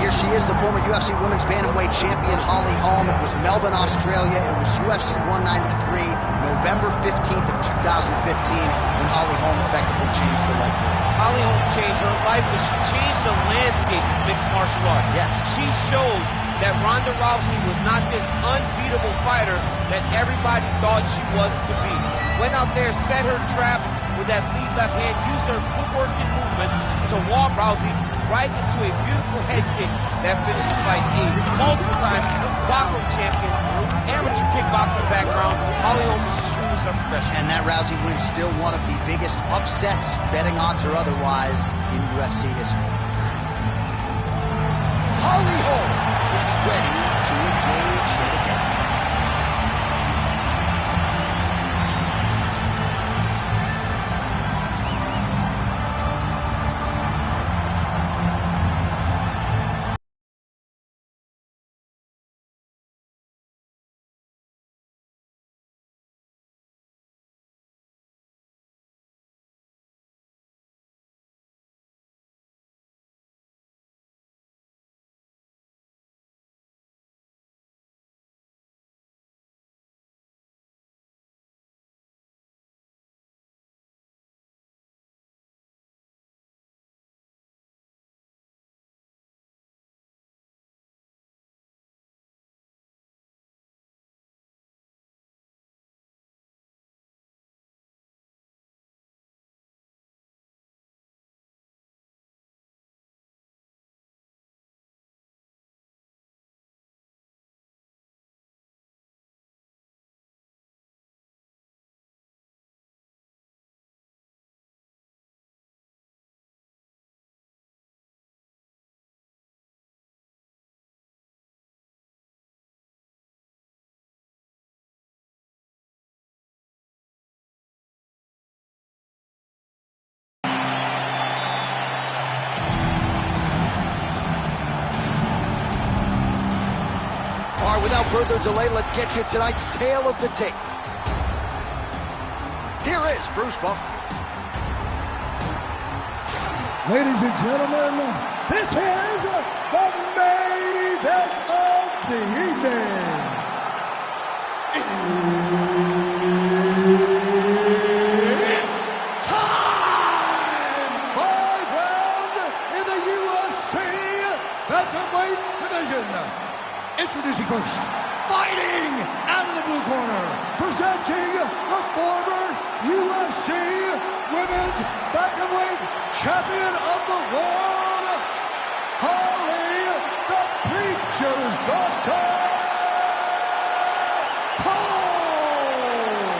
here she is, the former UFC Women's Bantamweight Champion, Holly Holm. It was Melbourne, Australia. It was UFC 193, November 15th of 2015, when Holly Holm effectively changed her life forever. Holly Holm changed her life, but she changed the landscape of mixed martial arts. Yes. She showed that Ronda Rousey was not this unbeatable fighter that everybody thought she was to be. Went out there, set her trap with that lead left hand, used her footwork and movement to walk Rousey right into a beautiful head kick that finished the fight. A multiple-time boxing champion, amateur kickboxing background, Holly Holm is truly a professional. And that Rousey win still one of the biggest upsets, betting odds or otherwise, in UFC history. Holly Holm is ready to engage yet again. Without further delay, let's get you tonight's tale of the tape. Here is Bruce Buffer. Ladies and gentlemen, this is the main event of the evening. It's time! 5 rounds in the UFC Bantamweight division. Introducing first, fighting out of the blue corner, presenting the former UFC Women's Bantamweight Champion of the World, Holly the Preacher's Daughter Holm.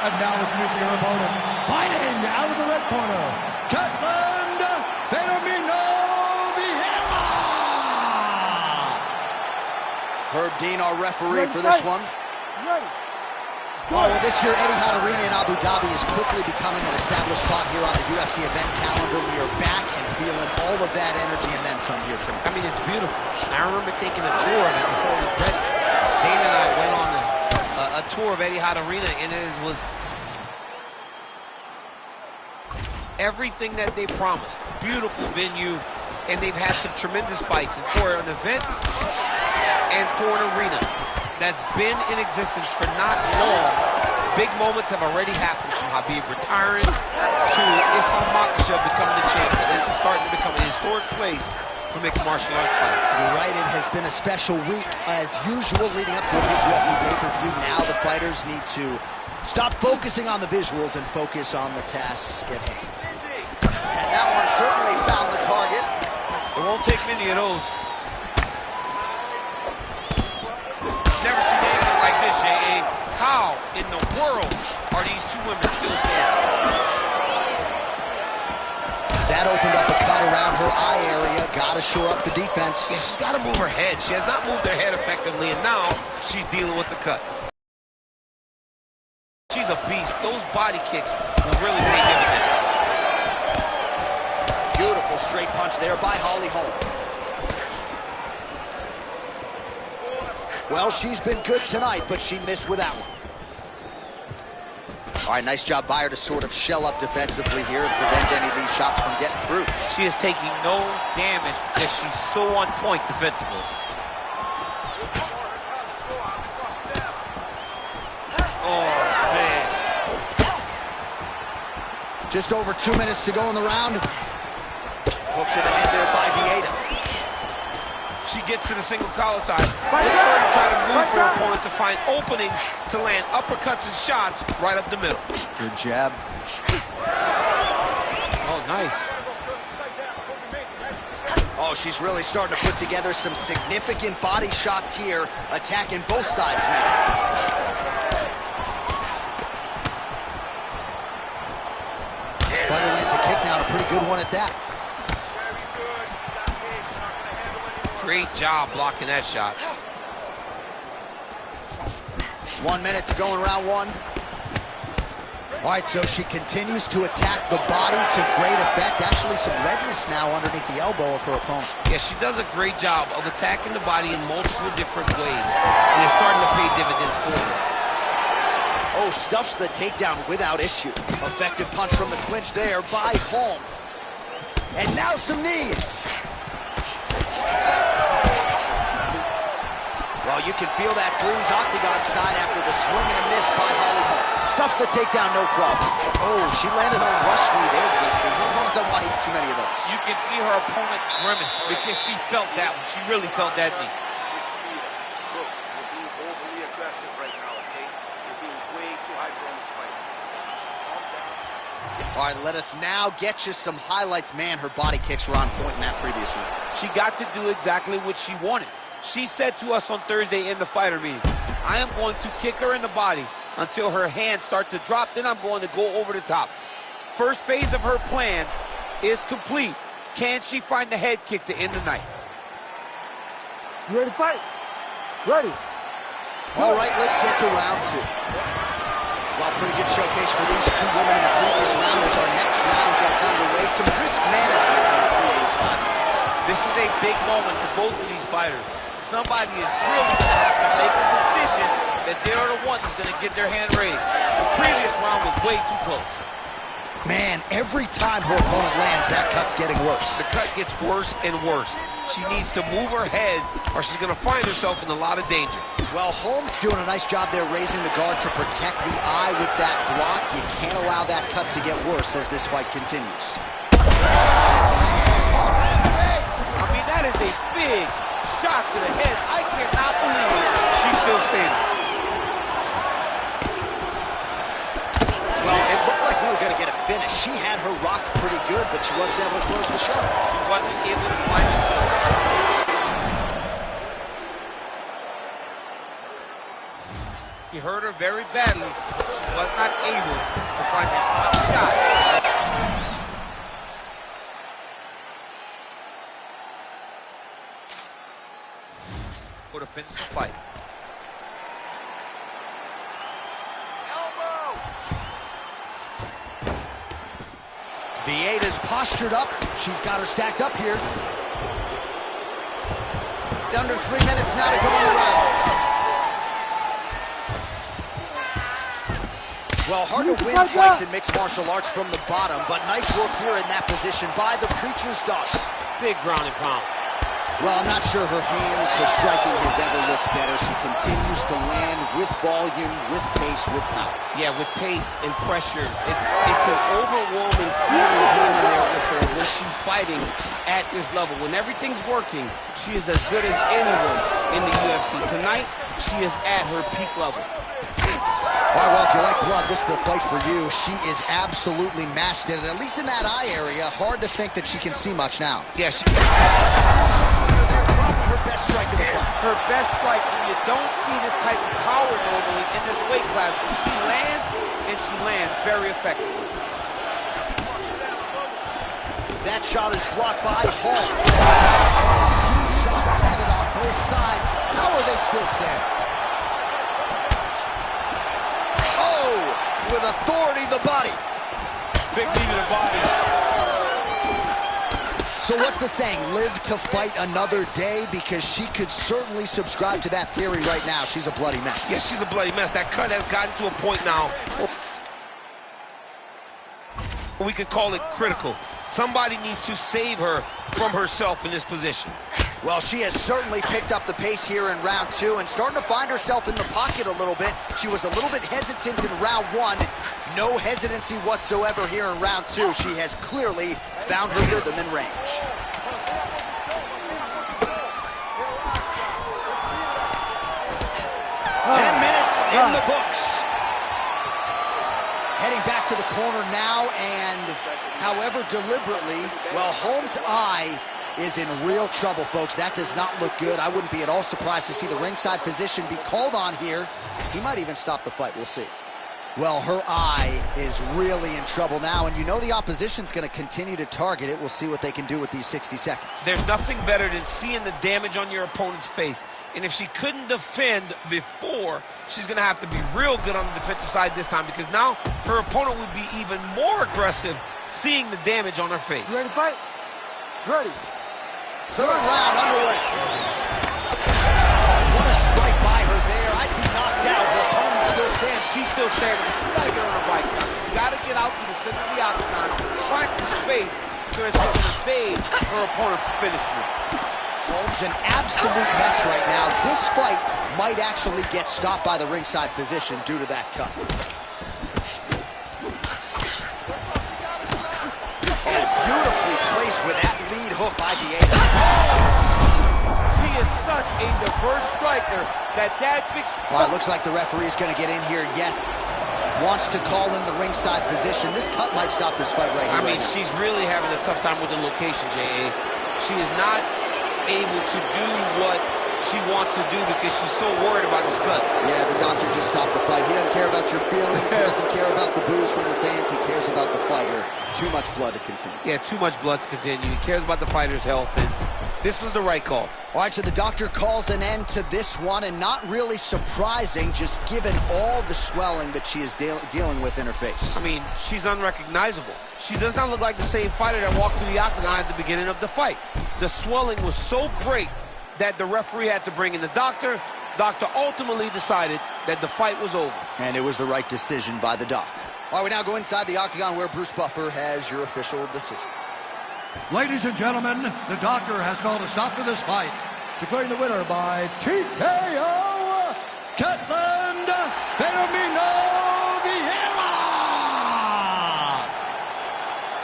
And now introducing her opponent, fighting out of the red corner, Ketlen Benavidez. Herb Dean, our referee for this one. Well, this year, Etihad Arena in Abu Dhabi is quickly becoming an established spot here on the UFC event calendar. We are back and feeling all of that energy and then some here tonight. I mean, it's beautiful. I remember taking a tour of it before it was ready. Dana and I went on a tour of Etihad Arena, and it was everything that they promised. Beautiful venue, and they've had some tremendous fights. And for an event and for an arena that's been in existence for not long, big moments have already happened, from Khabib retiring to Islam Makhachev becoming the champion. This is starting to become a historic place for mixed martial arts fights. You're right, it has been a special week, as usual, leading up to a big UFC pay-per-view. Now the fighters need to stop focusing on the visuals and focus on the task at hand. And that one certainly found the target. It won't take many of those. Never seen anything like this, J.A. How in the world are these two women still standing? That opened up a cut around her eye area. Got to shore up the defense. Yeah, she's got to move her head. She has not moved her head effectively, and now she's dealing with the cut. She's a beast. Those body kicks will really pay dividends. Beautiful straight punch there by Holly Holm. Well, she's been good tonight, but she missed with that one. All right, nice job by her to sort of shell up defensively here and prevent any of these shots from getting through. She is taking no damage because she's so on point defensively. Oh, man. Just over 2 minutes to go in the round. Hook to the head there by Vieira. She gets to the single collar tie. Look for her to try to move her opponent to find openings to land uppercuts and shots right up the middle. Good jab. Oh, nice. Oh, she's really starting to put together some significant body shots here, attacking both sides now. Fighter lands a kick now, and a pretty good one at that. Great job blocking that shot. 1 minute to go in round one. All right, so she continues to attack the body to great effect. Actually, some redness now underneath the elbow of her opponent. Yeah, she does a great job of attacking the body in multiple different ways, and it's starting to pay dividends for her. Oh, stuffs the takedown without issue. Effective punch from the clinch there by Holm. And now some knees. Well, you can feel that breeze octagon side after the swing and a miss by Holly Holm. Stuffed the takedown, no problem. Oh, she landed a flush knee there, DC. You don't want to eat too many of those. You can see her opponent grimace because she felt that one. She really felt that knee. Look, you're being overly aggressive right now, okay? You're being way too hyper in this fight. Calm down. All right, let us now get you some highlights. Man, her body kicks were on point in that previous round. She got to do exactly what she wanted. She said to us on Thursday in the fighter meeting, I am going to kick her in the body until her hands start to drop, then I'm going to go over the top. First phase of her plan is complete. Can she find the head kick to end the night? You ready to fight? Ready. All right, let's get to round two. Well, pretty good showcase for these two women in the previous round as our next round gets underway. Some risk management in the previous 5 minutes. This is a big moment for both of these fighters. Somebody is really going to have to make a decision that they're the one that's going to get their hand raised. The previous round was way too close. Man, every time her opponent lands, that cut's getting worse. The cut gets worse and worse. She needs to move her head or she's going to find herself in a lot of danger. Well, Holmes doing a nice job there raising the guard to protect the eye with that block. You can't allow that cut to get worse as this fight continues. I mean, that is a big shot to the head. I cannot believe she's still standing. Well, it looked like we were going to get a finish. She had her rocked pretty good, but she wasn't able to close the show. She wasn't able to find it. He hurt her very badly. She was not able to find that shot. To finish the fight. Elbow! Vieira's postured up. She's got her stacked up here. Under 3 minutes now to go in the round. Well, hard to win fights in mixed martial arts from the bottom, but nice work here in that position by the Preacher's daughter. Big ground and pound. Well, I'm not sure her hands, her striking has ever looked better. She continues to land with volume, with pace, with power. Yeah, with pace and pressure. It's an overwhelming feeling being in there with her when she's fighting at this level. When everything's working, she is as good as anyone in the UFC. Tonight, she is at her peak level. All right, well, if you like blood, this is the fight for you. She is absolutely mashed in it, at least in that eye area. Hard to think that she can see much now. Yeah, she... Her best strike of the fight. Her best strike, and you don't see this type of power normally in this weight class, but she lands, and she lands very effectively. That shot is blocked by Holm. Huge shots landed on both sides. How are they still standing? Oh, with authority, the body. Big knee to the body. So what's the saying? Live to fight another day? Because she could certainly subscribe to that theory right now. She's a bloody mess. Yeah, she's a bloody mess. That cut has gotten to a point now. We could call it critical. Somebody needs to save her from herself in this position. Well, she has certainly picked up the pace here in round 2 and starting to find herself in the pocket a little bit. She was a little bit hesitant in round 1. No hesitancy whatsoever here in round 2. She has clearly found her rhythm and range. In the books. Heading back to the corner now, and however deliberately, well, Holmes' eye is in real trouble, folks. That does not look good. I wouldn't be at all surprised to see the ringside physician be called on here. He might even stop the fight. We'll see. Well, her eye is really in trouble now, and you know the opposition's going to continue to target it. We'll see what they can do with these 60 seconds. There's nothing better than seeing the damage on your opponent's face. And if she couldn't defend before, she's going to have to be real good on the defensive side this time, because now her opponent would be even more aggressive seeing the damage on her face. You ready to fight? Ready. Third round underway. What a strike by her there. I'd be knocked out. Her opponent still stands. She's still standing. She's got to get on her right now. She's got to get out to the center of the octagon, find some space so that she can evade her opponent from finishing it. Holmes an absolute mess right now. This fight might actually get stopped by the ringside physician due to that cut. Oh, beautifully placed with that lead hook by Vieta. She is such a diverse striker that fixed. Well, it looks like the referee's going to get in here. Yes, wants to call in the ringside physician. This cut might stop this fight right here. I mean, she's really having a tough time with the location, J.A. She is not able to do what she wants to do because she's so worried about this cut. Yeah, the doctor just stopped the fight. He doesn't care about your feelings. He doesn't care about the boos from the fans. He cares about the fighter. Too much blood to continue. Yeah, too much blood to continue. He cares about the fighter's health, and this was the right call. All right, so the doctor calls an end to this one, and not really surprising, just given all the swelling that she is dealing with in her face. I mean, she's unrecognizable. She does not look like the same fighter that walked through the octagon at the beginning of the fight. The swelling was so great that the referee had to bring in the doctor. Doctor ultimately decided that the fight was over. And it was the right decision by the doc. All right, we now go inside the octagon where Bruce Buffer has your official decision. Ladies and gentlemen, the doctor has called a stop to this fight, declaring the winner by TKO, Ketlen Filomeno Vieira!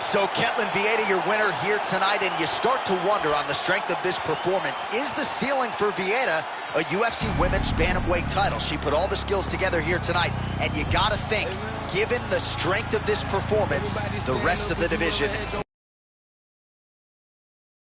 So Ketlen Vieira, your winner here tonight, and you start to wonder on the strength of this performance, is the ceiling for Vieira a UFC Women's Bantamweight title? She put all the skills together here tonight, and you gotta think, given the strength of this performance, the rest of the division